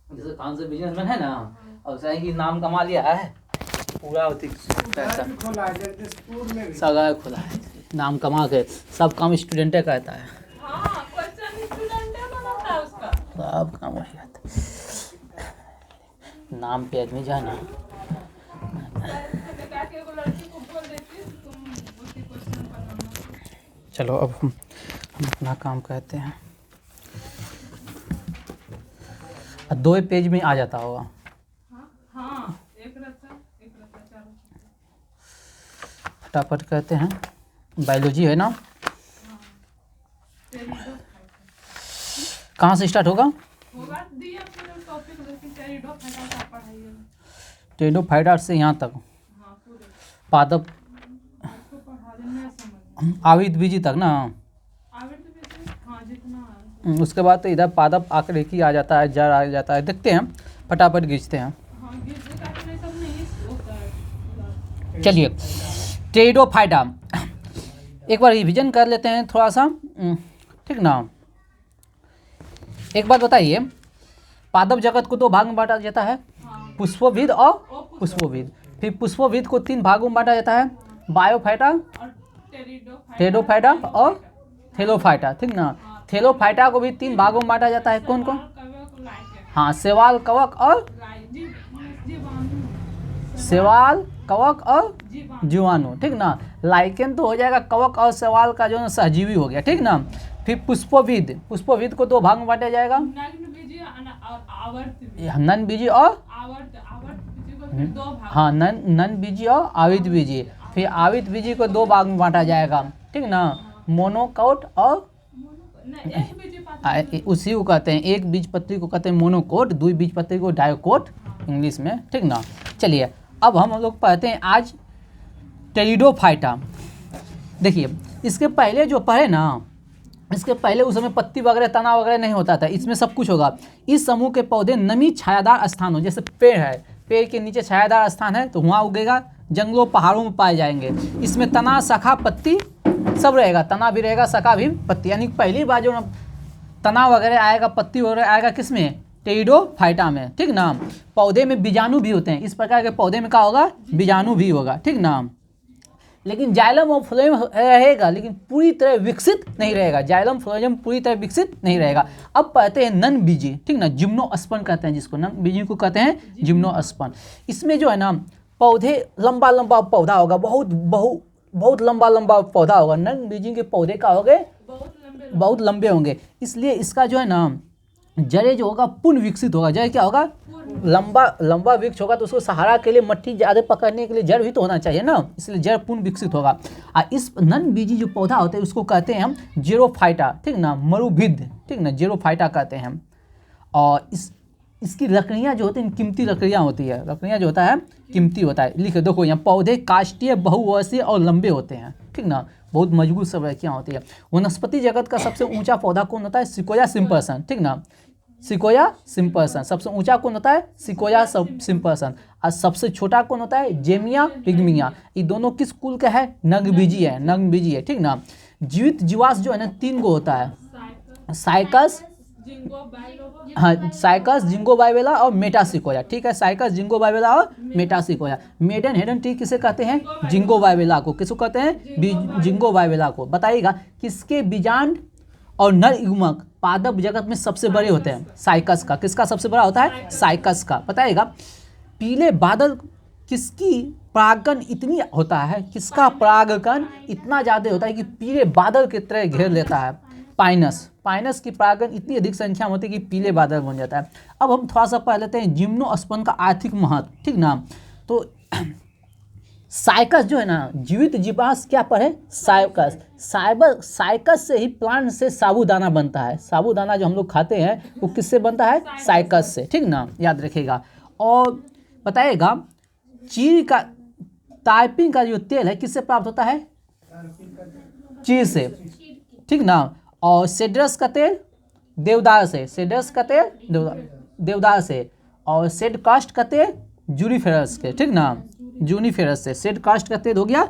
जैसे खान से बिजनेसमैन है ना, और सही की नाम कमा लिया है पूरा पैसा सगा खुला है, नाम कमा के सब काम स्टूडेंटे कहता है। सब काम वही आता है, नाम पे आदमी जाए ना। चलो अब हम अपना काम कहते हैं। 2 पेज में आ जाता होगा। हाँ, एक रहता फटाफट कहते हैं। बायोलॉजी है ना, कहाँ से स्टार्ट होगा? टेरिडोफाइटा से यहाँ तक, पादप आवृतबीजी तक ना। उसके बाद तो इधर पादप आकृति आ जाता है, जड़ आ जाता है। देखते हैं, फटाफट खींचते हैं। चलिए, टेरिडोफाइटा एक बार रिवीजन कर लेते हैं थोड़ा सा, ठीक ना। एक बात बताइए, पादप जगत को 2 भाग में बांटा जाता है, पुष्पविद और पुष्पोविद। फिर पुष्पोविद को 3 भागों में बांटा जाता है, बायोफाइटा, टेरिडोफाइटा और थैलोफाइटा, ठीक ना। थैलोफाइटा को भी 3 भागों में बांटा जाता है। कौन कौन? हाँ, शैवाल, कवक और शैवाल, कवक और जीवाणु, ठीक ना। लाइकेन तो हो जाएगा कवक और शैवाल का जो सहजीवी हो गया, ठीक ना। फिर पुष्पोविद, पुष्पोविद को 2 भाग में बांटा जाएगा, नन बीजी और हाँ नन बीजी और आवृत बीजी। फिर आवृत बीजी को 2 भाग में बांटा जाएगा, ठीक ना। मोनोकोट और उसी को कहते हैं, एक बीजपत्री को कहते हैं मोनोकोट, 2 बीजपत्री को डायोकोट इंग्लिश में, ठीक ना। चलिए, अब हम लोग पढ़ते हैं आज टेरिडोफाइटा। देखिए, इसके पहले जो पढ़े ना, इसके पहले उस समय पत्ती वगैरह, तना वगैरह नहीं होता था। इसमें सब कुछ होगा। इस समूह के पौधे नमी छायादार स्थान हो, जैसे पेड़ है, पेड़ के नीचे छायादार स्थान है तो वहाँ उगेगा। जंगलों पहाड़ों में पाए जाएंगे। इसमें तना, शाखा, पत्ती सब रहेगा, तना भी रहेगा, शाखा भी, पत्ती। यानी पहली बार जो तना वगैरह आएगा, पत्ती वगैरह आएगा किसमें? टेरिडोफाइटा में, ठीक ना। पौधे में बीजाणु भी होते हैं। इस प्रकार के पौधे में क्या होगा? बीजाणु भी होगा, ठीक ना। लेकिन जाइलम और फ्लोएम रहेगा, लेकिन पूरी तरह विकसित नहीं रहेगा। जाइलम फ्लोएम पूरी तरह विकसित नहीं रहेगा। अब पढ़ते हैं नन बीजी, ठीक ना। जिम्नोस्पर्म कहते हैं जिसको, नन बीजी को कहते हैं जिम्नोस्पर्म। इसमें जो है ना, पौधे लंबा लंबा पौधा होगा, बहुत लंबा लंबा पौधा होगा। नन बीजी के पौधे का होंगे बहुत लंबे होंगे, इसलिए इसका जो है ना जड़ें जो होगा पूर्ण विकसित होगा। जड़ क्या होगा? लंबा वृक्ष होगा तो उसको सहारा के लिए, मट्टी ज़्यादा पकड़ने के लिए जड़ भी तो होना चाहिए ना, इसलिए जड़ पूर्ण विकसित होगा। इस नन बीजी जो पौधा होता है उसको कहते हैं हम जेरोफाइटा, ठीक ना, मरुभिद, ठीक ना, जेरोफाइटा कहते हैं हम। और इसकी लकड़ियाँ जो होती हैं कीमती लकड़ियाँ होती है। लकड़ियाँ जो होता है कीमती होता है। लिखे देखो यहाँ, पौधे काष्ठीय, बहुवर्षीय और लंबे होते हैं, ठीक ना। बहुत मजबूत सब लकड़ियाँ होती है। वनस्पति जगत का सबसे ऊंचा पौधा कौन होता है? सिकोया सिम्पर्सन, ठीक ना। सिकोया सिम्पर्सन सबसे ऊंचा कौन होता है? सिकोया सिम्पर्सन। और सबसे छोटा कौन होता है? जेमिया पिग्मिया। ये दोनों किस कुल का है? नगबीजी है, नगबीजी है, ठीक ना। जीवित जीवाश जो है ना 3 गो होता है, साइकस, हाँ साइकस, जिंगोबाइवेला और मेटासिकोया, ठीक है। साइकस, जिंगोबाइवेला और मेटासिकोया। मेडन हेडन ट्री किसे कहते हैं? जिंगोबाइवेला को। किसको कहते हैं? जिंगोबाइवेला को। बताइएगा किसके बीजांड और नर युग्मक पादप जगत में सबसे बड़े होते हैं? साइकस का। किसका सबसे बड़ा होता है? साइकस का। बताइएगा पीले बादल किसकी परागकण इतनी होता है? किसका परागकण इतना ज़्यादा होता है कि पीले बादल की तरह घेर लेता है? पाइनस की परागकण इतनी अधिक संख्या में होती है कि पीले बादल बन जाता है। अब हम थोड़ा सा पढ़ लेते हैं जिम्नोस्पर्म का आर्थिक महत्व, ठीक ना। तो साइकस जो है ना, जीवित जीवाश क्या पर है? साइकस से ही प्लांट से साबूदाना बनता है। साबूदाना जो हम लोग खाते हैं वो किससे बनता है? साइकस से, ठीक ना, याद रखिएगा। और बताइएगा चीड़ का, तारपीन का जो तेल है किससे प्राप्त होता है? चीड़ से, ठीक ना। और सेड्रस का तेल देवदार से, सेड्रस का तेल देवदार से। और सेडकास्ट का तेल जूनिफेरस के, ठीक ना, जूनिफेरस से। सेडकास्ट का तेल हो गया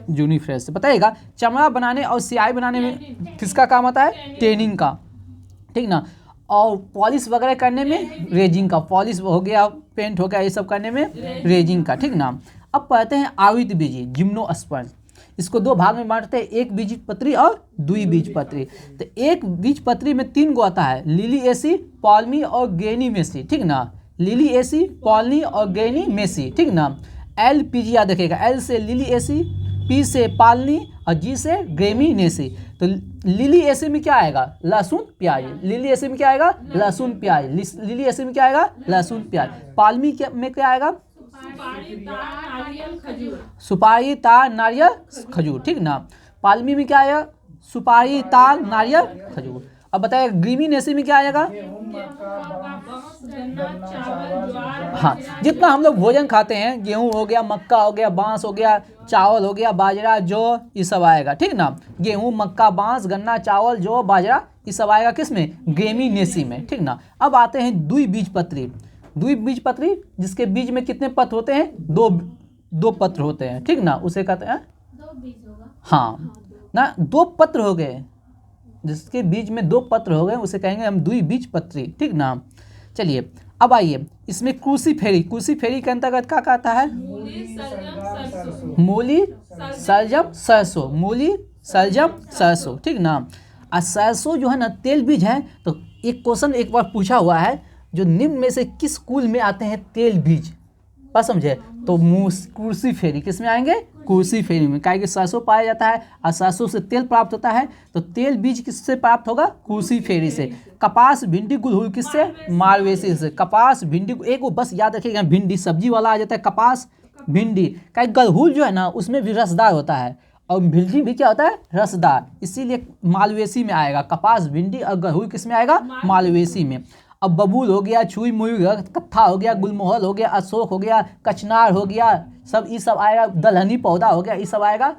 जूनिफेरस से। बताइएगा चमड़ा बनाने और स्याही बनाने में किसका काम आता है? टेनिंग का, ठीक ना। और पॉलिश वगैरह करने में रेजिन का, पॉलिश हो गया, पेंट हो गया, ये सब करने में रेजिन का, ठीक ना। अब पढ़ते हैं आवृत बीजी जिम्नोस्पर्म। इसको दो भाग में बांटते हैं, एक बीजपत्री और द्विबीजपत्री। तो एक बीजपत्री में 3 गो आता है, लिलिएसी, पॉल्मी और गैनीमेसी, ठीक ना। लिलिएसी, पॉल्मी और गैनीमेसी, ठीक ना। एल पीजी याद रखिएगा, एल से लिलिएसी, पी से पालनी और जी से ग्रेमीनेसी। तो लिलिएसी में क्या आएगा, लहसुन प्याज। लिलिएसी में क्या आएगा, लहसुन प्याज। लिलिएसी में क्या आएगा, लहसुन प्याज। पालमी में क्या आएगा, सुपारी तार नारियल खजूर, ठीक ना। पालमी में क्या आएगा, सुपारी तार नारियल खजूर। अब बताइए ग्रीमीनेसी में क्या आएगा, हाँ जितना हम लोग भोजन खाते हैं, गेहूं हो गया, मक्का हो गया, बांस हो गया, चावल हो गया, बाजरा, जौ, ये सब आएगा, ठीक ना। गेहूं, मक्का, बांस, गन्ना, चावल, जौ, बाजरा, ये सब आएगा किसमें, ग्रेमीनेसी में, ठीक ना। अब आते हैं द्विबीजपत्री। द्विबीजपत्री जिसके बीज में कितने पत्र होते हैं, दो पत्र होते हैं, ठीक ना, उसे कहते हैं, हाँ ना, 2 पत्र हो गए, जिसके बीज में 2 पत्र हो गए उसे कहेंगे हम द्विबीजपत्री, ठीक ना। चलिए अब आइए इसमें क्रूसीफेरी। क्रूसीफेरी के अंतर्गत क्या कहता है, मूली, सलजम, सरसों। मूली, सलजम, सरसों, ठीक ना। और सरसों जो है ना तेल बीज है। तो एक क्वेश्चन एक बार पूछा हुआ है, जो निम्न में से किस कुल में आते हैं तेल बीज, बात समझे। तो क्रूसीफेरी किस में आएंगे, क्रूसीफेरी में, काहे कि सरसों पाया जाता है और सरसों से तेल प्राप्त होता है। तो तेल बीज किससे प्राप्त होगा, क्रूसीफेरी से। कपास, भिंडी, गुड़हल किससे, मालवेसी से। कपास, भिंडी, एक वो बस याद रखिएगा, भिंडी सब्जी वाला आ जाता है, कपास, भिंडी। काहे गुड़हल जो है ना उसमें भी रसदार होता है और भिंडी भी क्या होता है, रसदार, इसीलिए मालवेसी में आएगा। कपास, भिंडी और गुड़हल किस में आएगा, मालवेसी में। अब बबूल हो गया, छुई मुई, कत्था हो गया, गुलमोहर हो गया, अशोक हो गया, कचनार हो गया, सब ये सब आएगा। दलहनी पौधा हो गया, ये सब आएगा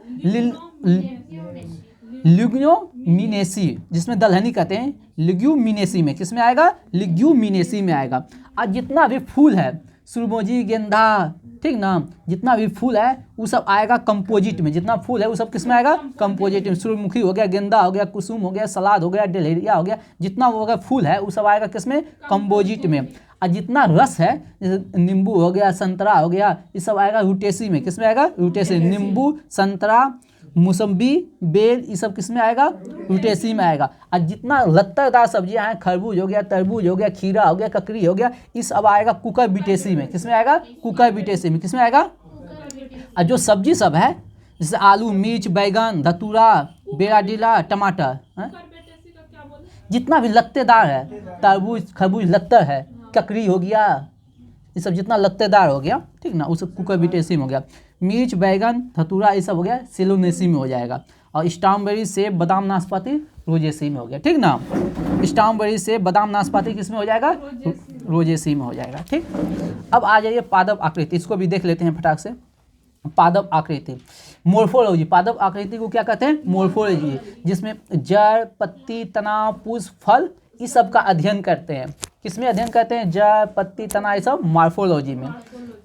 लिग्यूमिनेसी, जिसमें दलहनी कहते हैं, लिग्यूमिनेसी में। किस में आएगा, लिग्यूमिनेसी में आएगा। आज जितना भी फूल है, सूरजमुखी, गेंदा, ठीक ना, जितना भी फूल है वो सब आएगा कंपोजिट में। जितना फूल है वो सब किस में आएगा, कंपोजिट में। सूरजमुखी हो गया, गेंदा हो गया, कुसुम हो गया, सलाद हो गया, डहेलिया हो गया, जितना वो फूल है वो सब आएगा किस में, कंपोजिट में। और जितना रस है, जैसे नींबू हो गया, संतरा हो गया, ये सब आएगा रूटेसी में। किस में आएगा, रूटेसी। नींबू, संतरा, मौसम्बी, बेल, ये सब किस में आएगा, रूटेसी में आएगा। और जितना लत्तेदार सब्जियां हैं, खरबूज हो गया, तरबूज हो गया, खीरा हो गया, ककड़ी हो गया, ये सब आएगा कुकुरबिटेसी में। किस में आएगा, कुकुरबिटेसी में। किस में आएगा। और जो सब्जी सब है, जैसे आलू, मिर्च, बैगन, धतूरा, बेराडीला, टमाटर, जितना भी लत्तेदार है, तरबूज, खरबूज लत्तर है, ककड़ी हो गया, ये सब जितना लत्तेदार हो गया, ठीक ना, उस कुकुरबिटेसी में हो गया। मिर्च, बैगन, धतूरा, ये सब हो गया सेलोनेसी में हो जाएगा। और स्ट्रॉबेरी, सेब, बादाम, नाशपाती रोजेसी में हो गया, ठीक ना। स्ट्रॉबेरी, सेब, बादाम, नाशपाती किस में हो जाएगा, रोजेसी में हो जाएगा, ठीक। अब आ जाइए पादप आकृति, इसको भी देख लेते हैं फटाक से। पादप आकृति, मोर्फोलॉजी। पादप आकृति को क्या कहते हैं, मोर्फोलॉजी, जिसमें जड़, पत्ती, तना, पुष्प, फल, इस सब का अध्ययन करते हैं। किसमें अध्ययन करते हैं, जड़, पत्ती, तना, ये सब मॉर्फोलॉजी में।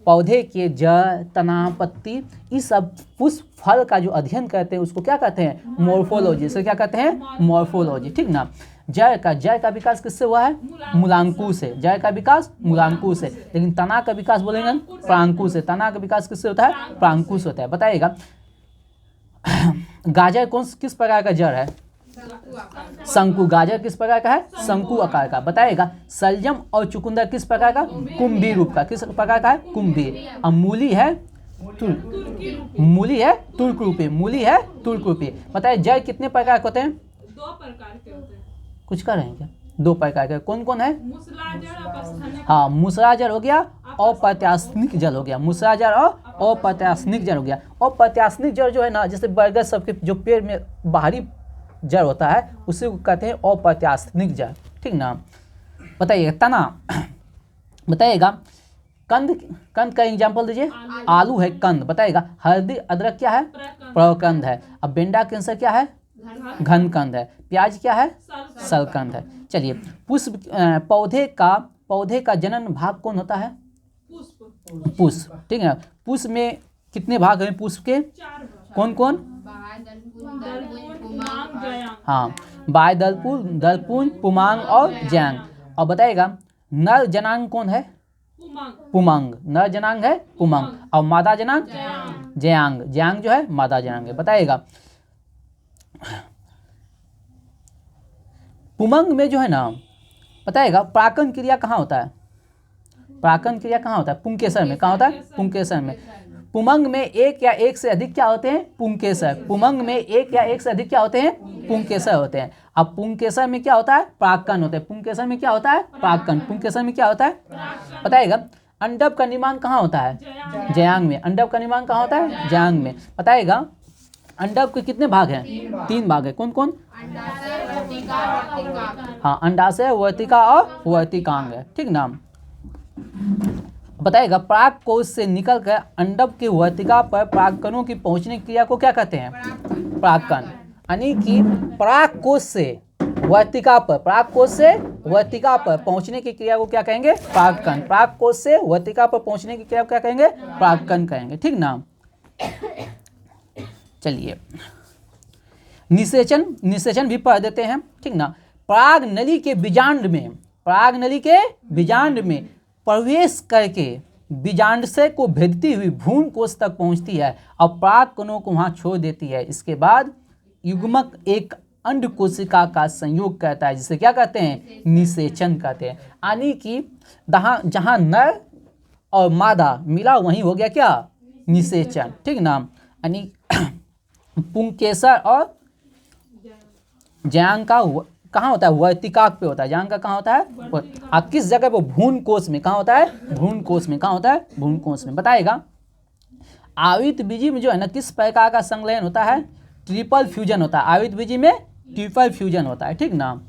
पौधे के जड़, तना, पत्ती, इस सब पुष्प, फल का जो अध्ययन करते हैं उसको क्या कहते हैं, मोर्फोलॉजी। इसे क्या कहते हैं, मोर्फोलॉजी, ठीक ना। जड़ का विकास किससे हुआ है, मूलांकुर से। जड़ का विकास मूलांकुर से। लेकिन तना का विकास बोलेंगे प्रांकुर से। तना का विकास किससे होता है, प्रांकुर से होता है। बताइएगा गाजर किस प्रकार का जड़ है, शंकु। गाजर किस प्रकार का है, शंकु आकार का। बताइएगा सलजम और चुकंदर किस प्रकार का, कुंभी रूप का। किस प्रकार का है, कुंभी। और मूली है तुर्क रूपी। मूली है तुर्क रूपी। बताइए जड़ कितने प्रकार के होते हैं, 2 प्रकार के होते हैं। कुछ कर रहे हैं क्या, 2 प्रकार के कौन कौन है, मूसला जड़, अपस्थानिक। हाँ मूसला जड़ हो गया, अप्रत्यास्निक जड़ हो गया। मूसला जड़ और अप्रत्यास्निक जड़ हो गया। अप्रत्यास्निक जड़ जो है ना, जैसे बरगद सबके जो पेड़ में बाहरी जड़ होता है उसे कहते हैं अप्रत्यास्निक जड़, ठीक ना। बताइएगा तना। बताइएगा कंद का एग्जाम्पल दीजिए, आलू है कंद। बताइएगा हल्दी, अदरक क्या है, प्रकंद है। अब बेंडा कैंसर क्या है, घनकंद है। प्याज क्या है, सलकंद है। चलिए पुष्प, पौधे का जनन भाग कौन होता है, पुष्प, ठीक है। पुष्प में कितने भाग हैं पुष्प के, 4 भाग। कौन कौन, दलपुन, पुमांग, जयांग। हाँ बाय, दलपुन, पुमांग और जैंग। और बताइएगा नर जनांग कौन है? उमंग। पुमंग। नर जनांग है पुमंग और मादा जनांग जयांग। जयांग जो है मादा जनांग है। बताइएगा पुमंग में जो है ना, बताइएगा प्राकन क्रिया कहाँ होता है? प्राकन क्रिया कहाँ होता है? पुंकेसर में। कहाँ होता है? पुंकेसर में। पुमंग में एक या एक से अधिक क्या होते हैं? पुंकेसर। पुमंग में एक या एक से अधिक क्या होते हैं? पुंकेसर होते हैं। अब पुंकेसर में क्या होता है? प्राक्कन होते हैं। पुंकेसर में क्या होता है? प्राक्कन। पुंकेसर में क्या होता है? बताइएगा अंडब का निर्माण कहाँ होता है? जयांग में। अंडब का निर्माण कहाँ होता है? जयांग में। बताइएगा अंडब के कितने भाग हैं? 3 भाग है। कौन कौन? हाँ, अंडाशय, वर्तिका और वर्तिकांग है। ठीक ना। बताइएगा पराग कोश से निकलकर अंडब की वर्तिका पर परागकणों की पहुंचने की क्रिया को क्या कहते हैं? परागकण। यानी कि पराग कोश से वर्तिका पर, पराग कोश से वर्तिका पर पहुंचने की क्रिया को क्या कहेंगे? परागकण। पराग कोश से वर्तिका पर पहुंचने की क्रिया को क्या कहेंगे? परागकण कहेंगे। ठीक ना। चलिए निषेचन, निषेचन भी पढ़ देते हैं। ठीक ना। पराग नली के बीजांड में, पराग नली के बीजांड में प्रवेश करके बीजांडाशय को भेदती हुई भ्रूण कोश तक पहुंचती है और पराग कणों को वहां छोड़ देती है। इसके बाद युग्मक एक अंड कोशिका का संयोग करता है, जिसे क्या कहते हैं? निषेचन कहते हैं। यानी कि जहां नर और मादा मिला वहीं हो गया क्या? निषेचन। ठीक ना। यानी पुंकेसर और जयांग का कहाँ होता है? वर्तिकाक पे होता है। जयांग का कहाँ होता है? किस जगह पे? भ्रूण कोश में। कहाँ होता है? भ्रूण कोश में। कहाँ होता है? भ्रूण कोश में। बताइएगा आवित बीजी में जो है ना किस प्रकार का संलयन होता है? ट्रिपल फ्यूजन होता है। आवित बीजी में ट्रिपल फ्यूजन होता है। ठीक ना।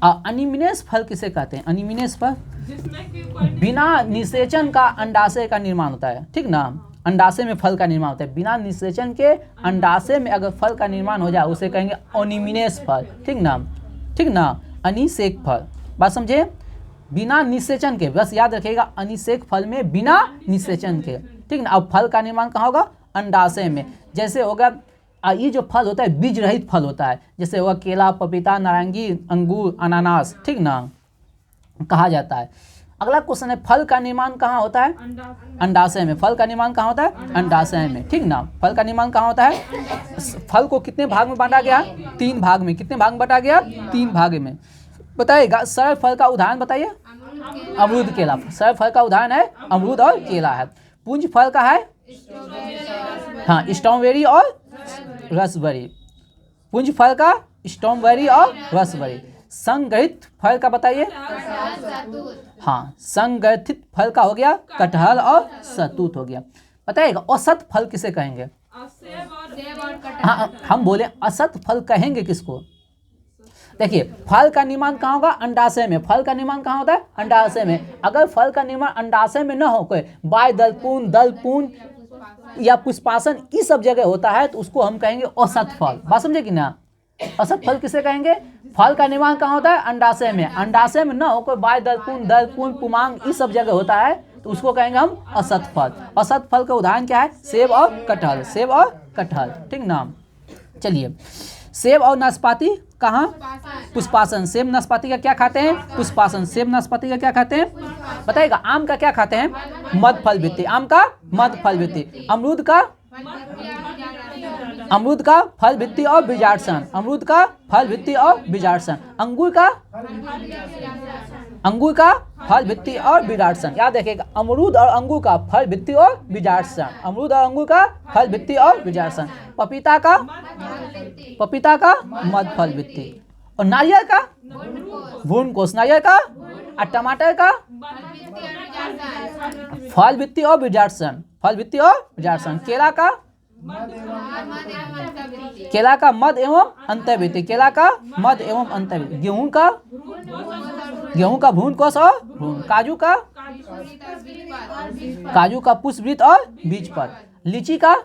अनिमिनेस फल किसे कहते हैं? अनिमिनेस फल जिसमें कि बिना निषेचन का अंडाशय का निर्माण होता है। ठीक ना। अंडाशय में फल का निर्माण होता है। बिना निषेचन के अंडाशय में अगर फल का निर्माण हो जाए उसे कहेंगे अनिमिनेस फल। ठीक ना। ठीक ना। अनिषेक फल। बात समझे? बिना निषेचन के, बस याद रखिएगा अनिषेक फल में बिना निषेचन के। ठीक ना। अब फल का निर्माण कहाँ होगा? अंडाशय में। जैसे होगा ये जो फल होता है बीज रहित फल होता है, जैसे होगा केला, पपीता, नारंगी, अंगूर, अनानास। ठीक ना, कहा जाता है। अगला क्वेश्चन है फल का निर्माण कहाँ होता है? अंडाशय में। फल का निर्माण कहाँ होता है? अंडाशय में। ठीक ना। फल का निर्माण कहाँ होता है? फल को कितने भाग में बांटा गया? 3 भाग में। कितने भाग में बांटा गया? 3 भाग में। बताइएगा सरल फल का उदाहरण बताइए। अमरूद, केला। सरल फल का उदाहरण है अमरूद और केला है। पुंज फल का है हाँ स्ट्रॉबेरी और रसबेरी। पुंज फल का स्ट्रॉबेरी और रसबेरी। संग्रहित फल का बताइए। हाँ, संग्रथित फल का हो गया कटहल और सतूत हो गया। बताइएगा औसत फल किसे कहेंगे? सेब और हाँ, हम बोले असत फल कहेंगे किसको? देखिए फल का निर्माण कहाँ होगा? अंडाशय में। फल का निर्माण कहाँ होता है? अंडाशय में। अगर फल का निर्माण अंडाशय में न हो, कोई बाय दलपून या पुष्पासन इस सब जगह होता है तो उसको हम कहेंगे औसत फल। बात समझे कि ना? औसत फल किसे कहेंगे? फल का निर्माण कहाँ होता है? अंडाशय में। अंडाशय में न हो, कोई बाय दलपून पुमांग इस सब जगह होता है तो उसको कहेंगे हम असत फल। असत फल का उदाहरण क्या है? सेब और कटहल। सेब और कटहल। ठीक ना। चलिए सेब और नाशपाती कहाँ? पुष्पासन। सेब नाशपाती का क्या खाते हैं? पुष्पासन। सेब नाशपाती का क्या खाते हैं? बताइएगा आम का क्या खाते हैं? मध्य फल वृत्ति। आम का मध्य फल वृत्ति। अमरूद का फल वृत्ति और बीजार्सन। अमरूद का फल वृत्ति और बीजार्सन। अंगूर का फल वृत्ति और बीजार्सन। याद रखिएगा अमरूद और अंगूर का फल वृत्ति और बीजार्सन। अमरूद और अंगूर का फल वृत्ति और बीजार्सन। पपीता का मध्य फल वृत्ति। और नारियल का भ्रूण कोश। नारियल का और टमाटर का फल वृत्ति और बीजार्सन। फल वृत्ति और बीजार्सन। केला का मध्य एवं अंतर्वृत्ति। केला का मध्य एवं अंतर्वृत्ति। गेहूं का भ्रूण कोश और भ्रूण। काजू का पुष्पवृत्त और बीजपत्र। लीची का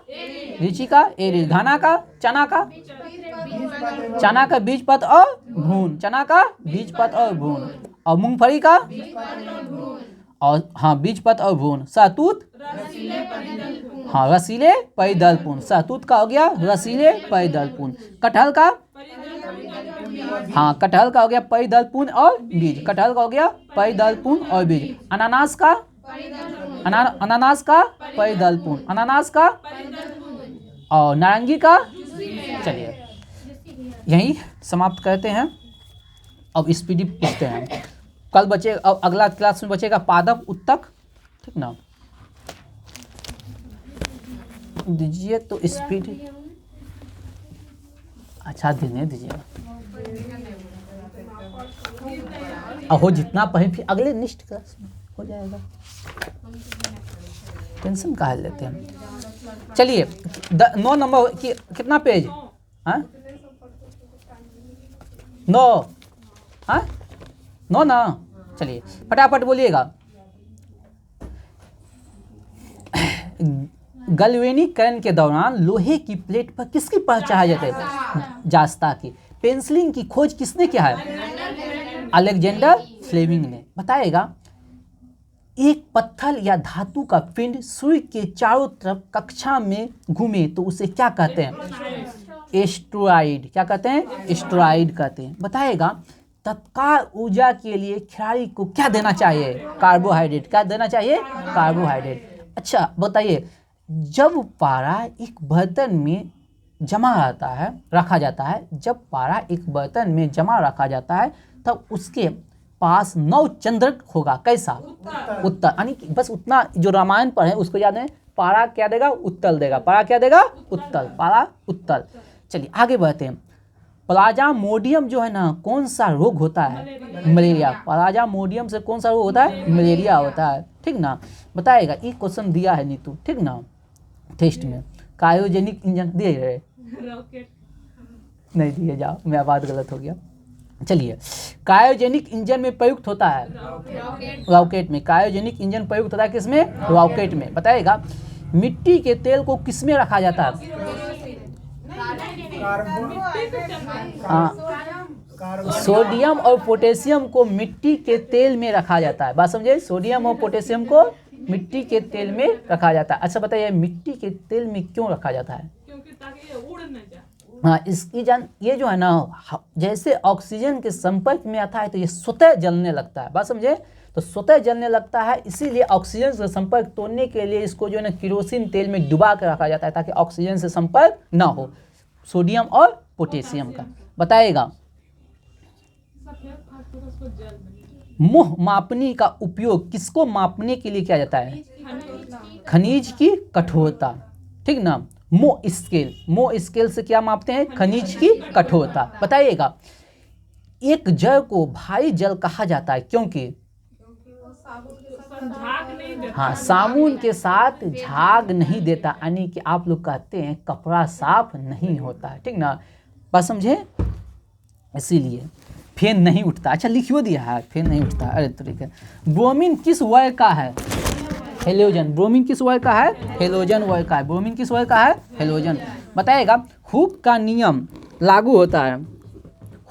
एरी। चना का बीजपत्र और भ्रूण। और मूंगफली का बीजपत्र और भ्रूण। सहतूत रसीले परिदल पूर्ण। सहतूत का हो गया रसीले परिदल पूर्ण। कटहल का हाँ, कटहल का हो गया परिदल पूर्ण और बीज, कटहल का हो गया परिदल पूर्ण और बीज। अनानास का अनानास का परिदल पूर्ण, अनानास का और नारंगी का। चलिए यहीं समाप्त करते हैं। अब स्पीडी पूछते हैं, कल बचे, अब अगला क्लास में बचेगा पादप उत्तक, ठीक ना। दीजिए तो स्पीड अच्छा देने दीजिएगा, अब हो जितना पढ़े फिर अगले नेक्स्ट क्लास में हो जाएगा, टेंशन काहे लेते हैं। चलिए 9 नंबर की कितना पेज, हाँ 9, हाँ 9 ना। चलिए फटाफट बोलिएगा। गैल्वेनीकरण के दौरान लोहे की प्लेट पर किसकी पहचान जाती है? जास्ता की। पेंसिलिन की खोज किसने किया है? अलेक्जेंडर फ्लेमिंग ने। बताएगा एक पत्थर या धातु का पिंड सूर्य के चारों तरफ कक्षा में घूमे तो उसे क्या कहते हैं? एस्टेरॉइड। क्या कहते हैं? एस्टेरॉइड कहते हैं। बताएगा तत्काल ऊर्जा के लिए खिलाड़ी को क्या देना चाहिए? कार्बोहाइड्रेट। क्या देना चाहिए? कार्बोहाइड्रेट। अच्छा बताइए, जब पारा एक बर्तन में जमा रहता है, रखा जाता है, जब पारा एक बर्तन में जमा रखा जाता है तब उसके पास 9 चंद्रक होगा। कैसा? उत्तर। यानी कि बस उतना जो रामायण पर है उसको याद है। पारा क्या देगा? उत्तल देगा। पारा क्या देगा? उत्तल। पारा उत्तल। चलिए आगे बढ़ते हैं। प्लाज्मोडियम जो है ना, कौन सा रोग होता है? मलेरिया। प्लाज्मोडियम से कौन सा रोग होता है? मलेरिया होता है, ठीक ना। बताएगा एक क्वेश्चन दिया है नीतू, ठीक ना, टेस्ट में। क्रायोजेनिक इंजन दिए गए? रॉकेट नहीं दिए, जाओ मेरा बात गलत हो गया। चलिए क्रायोजेनिक इंजन में प्रयुक्त होता है रॉकेट में। क्रायोजेनिक इंजन प्रयुक्त होता है किसमें? रॉकेट में। बताएगा मिट्टी के तेल को किस में रखा जाता है? हाँ, सोडियम और पोटेशियम को मिट्टी के तेल में रखा जाता है। बात समझे? सोडियम और पोटेशियम को मिट्टी के तेल में रखा जाता है। अच्छा बताइए मिट्टी के तेल में क्यों रखा जाता है? क्योंकि ताकि ये उड़ न जाए। हाँ, इसकी ये जो है ना, जैसे ऑक्सीजन के संपर्क में आता है तो ये स्वतः जलने लगता है। बात समझे? तो स्वतः जलने लगता है, इसीलिए ऑक्सीजन से संपर्क तोड़ने के लिए इसको जो है ना केरोसिन तेल में डुबा कर रखा जाता है ताकि ऑक्सीजन से संपर्क ना हो, सोडियम और पोटेशियम का। बताएगा सफेद फास्फोरस को जल में। मुँह मापनी का उपयोग किसको मापने के लिए किया जाता है? खनिज की कठोरता, ठीक ना। मोह स्केल। मोह स्केल से क्या मापते हैं? खनिज की कठोरता। बताइएगा एक जल को भारी जल कहा जाता है क्योंकि झाग नहीं देता। हाँ, साबुन के साथ झाग नहीं देता, यानी कि आप लोग कहते हैं कपड़ा साफ नहीं होता है, ठीक ना। बात समझे? इसीलिए फेन नहीं उठता। अच्छा लिखियो दिया है फेन नहीं उठता। अरे तरीके। ब्रोमीन किस वर्ग का है? हेलोजन। ब्रोमीन किस वर्ग का है? हेलोजन वर्ग का है। ब्रोमीन किस वर्ग का है? हेलोजन। बताएगा हुक का नियम लागू होता है।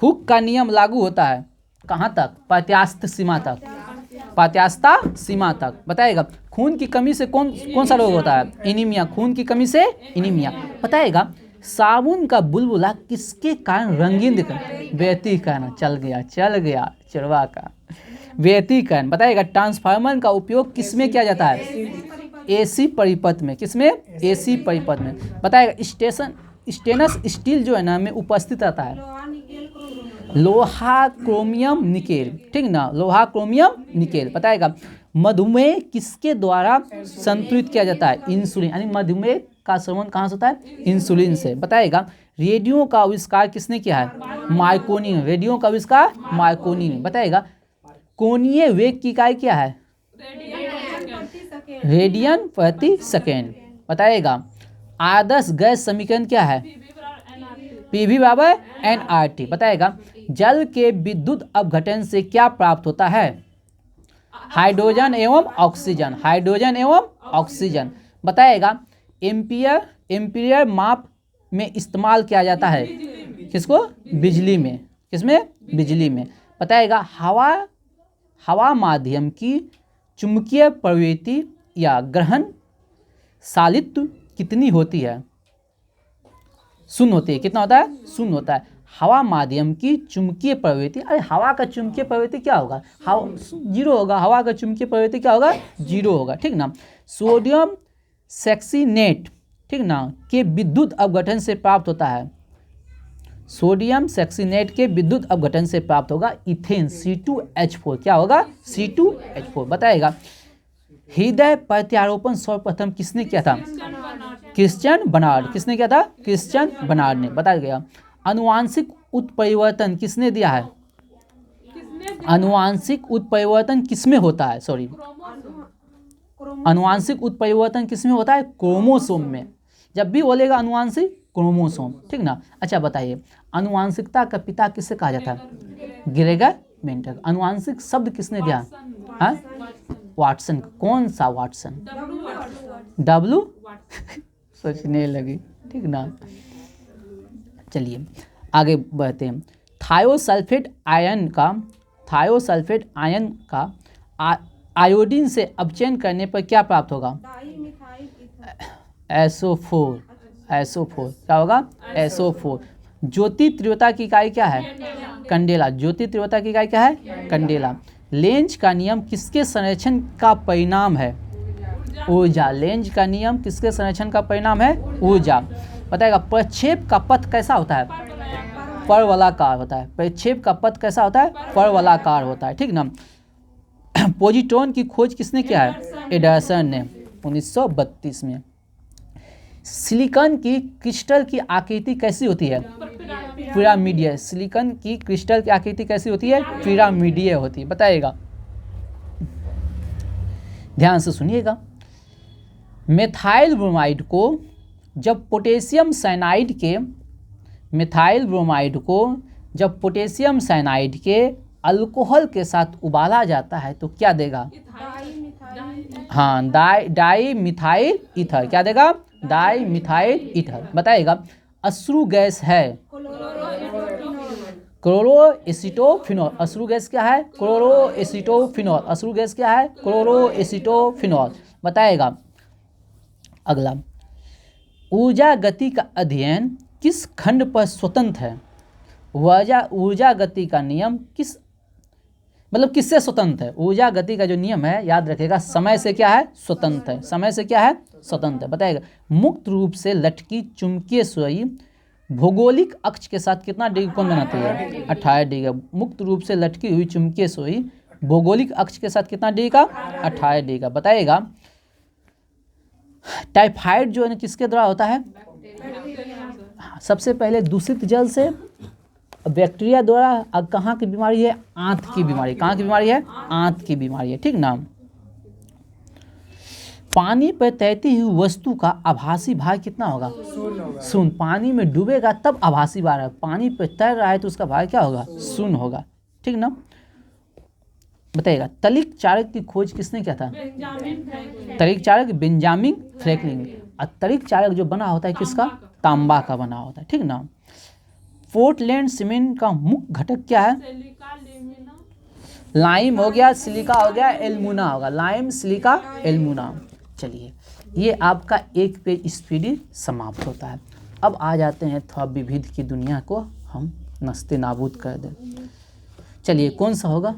हुक का नियम लागू होता है कहाँ तक? प्रत्यास्थ सीमा तक। प्रत्यास्थता सीमा तक। बताएगा खून की कमी से कौन सा रोग होता है? एनीमिया। खून की कमी से एनीमिया। बताएगा साबुन का बुलबुला किसके कारण रंगीन दिखता है? व्यतिकरण। चल गया चिड़वा का व्यतिकरण। बताएगा ट्रांसफार्मर का उपयोग किसमें किया जाता है? एसी परिपथ में। किसमें? एसी परिपथ में। बताएगा स्टेनलेस स्टील जो है ना में उपस्थित रहता है लोहा, क्रोमियम, निकेल, ठीक ना। लोहा, क्रोमियम, निकेल। बताएगा मधुमेह किसके द्वारा संतुलित किया जाता है? इंसुलिन। यानी मधुमेह का सेवन कहाँ से होता है? इंसुलिन से। बताएगा रेडियो का आविष्कार किसने किया है? मार्कोनी। रेडियो का आविष्कार मार्कोनी ने। बताएगा कोणीय वेग की इकाई क्या है? रेडियन प्रति सेकेंड। बताएगा आदर्श गैस समीकरण क्या है? पीवी बराबर एनआरटी। बताएगा जल के विद्युत अपघटन से क्या प्राप्त होता है? हाइड्रोजन एवं ऑक्सीजन। हाइड्रोजन एवं ऑक्सीजन। बताएगा एम्पीयर माप में इस्तेमाल किया जाता है किसको? बिजली में। किसमें? बिजली में। बताएगा हवा माध्यम की चुंबकीय प्रवृत्ति या ग्रहण सालित्व कितनी होती है? शून्य होती है। कितना होता है? शून्य होता है। हवा माध्यम की चुंबकीय प्रवृत्ति, अरे हवा का चुंबकीय प्रवृत्ति क्या होगा, हवा जीरो होगा, हवा का चुंबकीय प्रवृत्ति क्या होगा, जीरो होगा, ठीक ना। सोडियम सेक्सीनेट, ठीक ना, के विद्युत अपघटन से प्राप्त होता है, सोडियम सेक्सीनेट के विद्युत अपघटन से प्राप्त होगा इथेन C2H4, क्या होगा, C2H4। बताएगा हृदय प्रत्यारोपण सर्वप्रथम किसने किया था, क्रिश्चियन बर्नार्ड, किसने किया था, क्रिश्चियन बर्नार्ड ने। बताया गया अनुवांशिक उत्परिवर्तन किसने दिया है, अनुवांशिक उत्परिवर्तन किसमें होता है, सॉरी, अनुवांशिक उत्परिवर्तन किसमें होता है, क्रोमोसोम में। जब भी बोलेगा अनुवांशिक, क्रोमोसोम, ठीक ना। अच्छा बताइए अनुवांशिकता का पिता किसे कहा जाता है, ग्रेगर मेंडल। अनुवांशिक शब्द किसने दिया, हाँ, वाटसन। कौन सा वाटसन, डब्लू सोचने लगी, ठीक ना। चलिए आगे बढ़ते हैं। थायोसल्फेट आयन का आयोडीन से अपचयन करने पर क्या प्राप्त होगा, SO4, क्या होगा, SO4। ज्योति तीव्रता की इकाई क्या है, कंडेला। ज्योति तीव्रता की इकाई क्या है, कंडेला। लेंज का नियम किसके संरक्षण का परिणाम है, ऊर्जा। लेंज का नियम किसके संरक्षण का परिणाम है, ऊर्जा। बताएगा प्रक्षेप का पथ कैसा होता है, परवलयाकार होता है। प्रक्षेप का पथ कैसा होता है, परवलयाकार होता है, ठीक ना। पोजिट्रॉन की खोज किसने किया है, एंडरसन ने 1932 में। सिलिकॉन की क्रिस्टल की आकृति कैसी होती है, पिरामिडीय। सिलिकॉन की क्रिस्टल की आकृति कैसी होती है, पिरामिडीय होती है। बताइएगा, ध्यान से सुनिएगा। मेथाइल ब्रोमाइड को जब पोटेशियम साइनाइड के अल्कोहल के साथ उबाला जाता है तो क्या देगा, हाँ, डाई मिथाइल ईथर। क्या देगा, डाई मिथाइल ईथर। बताइएगा अश्रु गैस है, क्लोरोएसिटोफिनॉल। अश्रु गैस क्या है, क्लोरोएसिटोफिनॉल। अश्रु गैस क्या है, क्लोरोएसिटोफिनॉल। बताएगा अगला, ऊर्जा गति का अध्ययन किस खंड पर स्वतंत्र है। ऊर्जा गति का नियम किससे स्वतंत्र है। ऊर्जा गति का जो नियम है याद रखेगा, समय से क्या है, स्वतंत्र है। समय से क्या है, स्वतंत्र है। बताएगा मुक्त रूप से लटकी चुंबकीय सुई भौगोलिक अक्ष के साथ कितना डिग्री कोण बनाती है, 18 डिग्री। मुक्त रूप से लटकी हुई चुंबकीय सुई भौगोलिक अक्ष के साथ कितना डिग्री का, 18 डिग्री का। बताइएगा टाइफाइड जो है किसके द्वारा होता है, सबसे पहले दूषित जल से, बैक्टीरिया द्वारा। अब कहाँ की बीमारी है, आंत की बीमारी। कहाँ की बीमारी है, आंत की बीमारी है, ठीक ना। पानी पर तैरती हुई वस्तु का आभासी भार कितना होगा, शून्य। पानी में डूबेगा तब आभासी भार है, पानी पर तैर रहा है तो उसका भार क्या होगा, शून्य होगा, ठीक ना। बताइएगा तलिक चालक की खोज किसने किया था, तलिक चालक बेंजामिन फ्रैंकलिन। और तलिक चालक जो बना होता है किसका, तांबा का बना होता है, ठीक ना। पोर्टलैंड सीमेंट का मुख्य घटक क्या है, लाइम हो गया, सिलिका हो गया, एल्मुना होगा। Lime, silica, alumina. चलिए ये आपका एक पेज स्पीडी समाप्त होता है। अब आ जाते हैं थोड़ा विविध की दुनिया को हम नस्ते नाबूद कर दें। चलिए कौन सा होगा,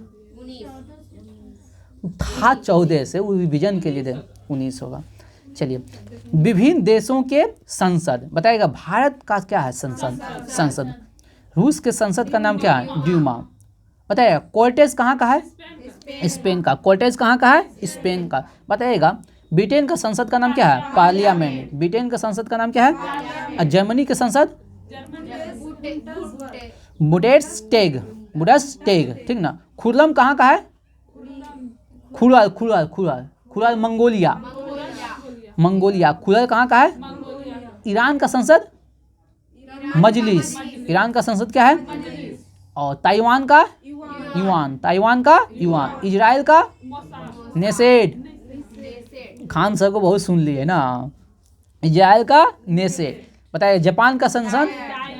था 14 से, वो विभाजन के लिए दे 19 होगा। चलिए विभिन्न देशों के संसद। बताइएगा भारत का क्या है संसद। रूस के संसद का नाम क्या है, ड्यूमा। बताइएगा कोर्टेस कहाँ का है, स्पेन का। कोर्टेस कहाँ का है, स्पेन का। बताइएगा ब्रिटेन का संसद का नाम क्या है, पार्लियामेंट। ब्रिटेन का संसद का नाम क्या है, और जर्मनी के संसद बुंडेस्टैग, ठीक ना। खुरलम कहाँ का है, खुरल मंगोलिया। खुरल कहाँ का है, ईरान का संसद मजलिस। ईरान का संसद क्या है, और ताइवान का युआन। इजराइल का नेसेड। खान सर को बहुत सुन लिए ना, इजराइल का नेसेड। बताइए जापान का संसद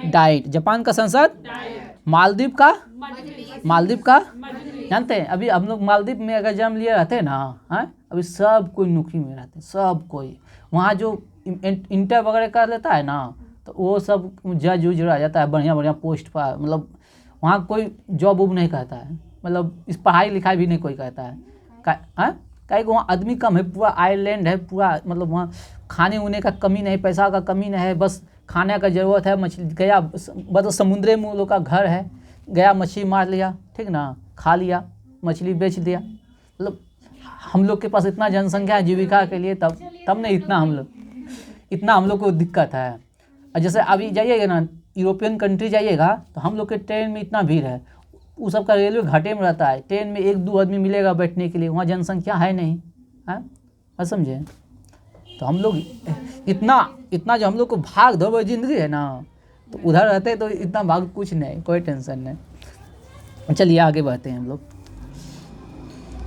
डाइट। जापान का संसद मालदीव का जानते हैं। अभी हम लोग मालदीव में अगर जन्म लिए रहते हैं ना, हाँ, अभी सब कोई नौकरी में रहते हैं, सब कोई। वहाँ जो इंटर वगैरह कर लेता है ना, तो वो सब जज उज रह जाता है बढ़िया बढ़िया पोस्ट पर, मतलब वहाँ कोई जॉब वॉब नहीं कहता है, मतलब इस पढ़ाई लिखाई भी नहीं कोई कहता है। काहे कि वहाँ आदमी कम है, पूरा आइलैंड है पूरा, मतलब वहाँ खाने उने का कमी नहीं, पैसा का कमी नहीं है, बस खाने का ज़रूरत है। मछली गया मतलब समुद्र में वो लोग का घर है, गया मछली मार लिया, ठीक ना, खा लिया, मछली बेच दिया। मतलब हम लोग के पास इतना जनसंख्या है जीविका के लिए, तब नहीं इतना हम लोग को दिक्कत है। और जैसे अभी जाइएगा ना यूरोपियन कंट्री जाइएगा तो हम लोग के ट्रेन में इतना भीड़ है, वो सब का रेलवे घाटे में रहता है, ट्रेन में 1-2 आदमी मिलेगा बैठने के लिए, वहाँ जनसंख्या है नहीं, है बस समझे। तो हम लोग इतना जो हम लोग को भाग दौड़ जिंदगी है ना, तो उधर रहते तो इतना भाग कुछ नहीं, कोई टेंशन नहीं। चलिए आगे बढ़ते हैं हम लोग।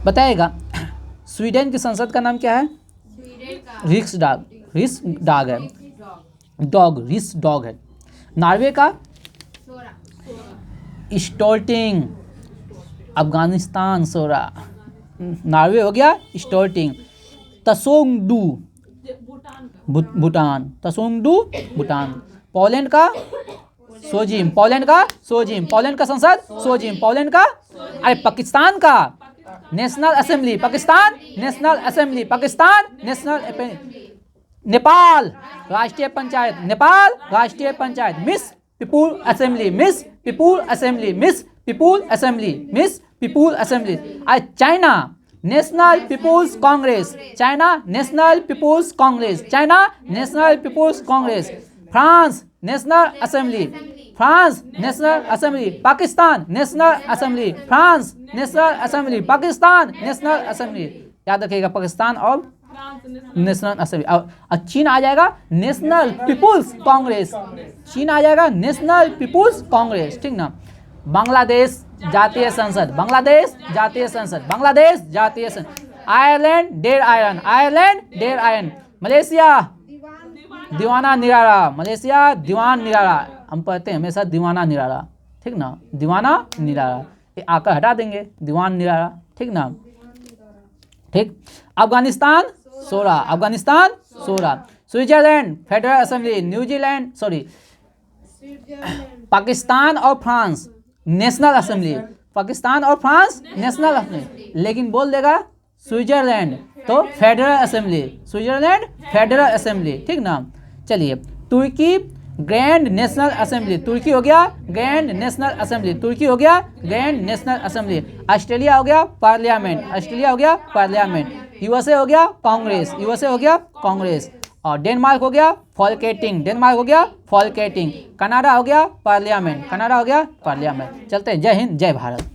बताइएगा स्वीडन की संसद का नाम क्या है? रिक्स डॉग है, रिस डॉग है। नॉर्वे का स्टोल्टिंग, अफगानिस्तान सोरा, नॉर्वे हो गया स्टोल्टिंग। तसोंगडू भूटान, तसोंगडू भूटान। पोलैंड का सोजिम, पोलैंड का संसद सोजिम, पोलैंड का। अरे पाकिस्तान का national assembly, Pakistan national assembly, Pakistan national. Nepal Rashtriya Panchayat, Nepal Rashtriya Panchayat. Miss people assembly, miss people assembly, miss people assembly, miss people assembly. China national people's congress, China national people's congress, China national people's congress. France national assembly, France national assembly. Pakistan national assembly, France national assembly, Pakistan national assembly. याद रखिएगा पाकिस्तान और national assembly. और चीन आ जाएगा national people's Congress, चीन आ जाएगा national people's Congress, ठीक ना। बांग्लादेश जातीय संसद, बांग्लादेश जातीय संसद, बांग्लादेश जातीय संसद। Ireland der iron, Ireland der iron. Malaysia दीवाना निराला, मलेशिया दीवान निराला। हम पढ़ते हैं हमेशा दीवाना निराला, ठीक ना, दीवाना निराला। ये आकर हटा देंगे दीवान निराला, ठीक ना, ठीक। Afghanistan 16, Afghanistan 16। Switzerland federal assembly, New Zealand sorry Pakistan और फ्रांस नेशनल असेंबली, पाकिस्तान और फ्रांस नेशनल असेंबली। लेकिन बोल देगा स्विट्जरलैंड तो federal assembly, Switzerland federal assembly, ठीक ना। चलिए तुर्की ग्रैंड नेशनल असेंबली, तुर्की हो गया ग्रैंड नेशनल असेंबली, तुर्की हो गया ग्रैंड नेशनल असेंबली। ऑस्ट्रेलिया हो गया पार्लियामेंट, ऑस्ट्रेलिया हो गया पार्लियामेंट। यूएसए हो गया कांग्रेस, यूएसए हो गया कांग्रेस। और डेनमार्क हो गया फॉलकेटिंग, डेनमार्क हो गया फॉलकेटिंग। कनाडा हो गया पार्लियामेंट, कनाडा हो गया पार्लियामेंट। चलते हैं, जय हिंद जय भारत।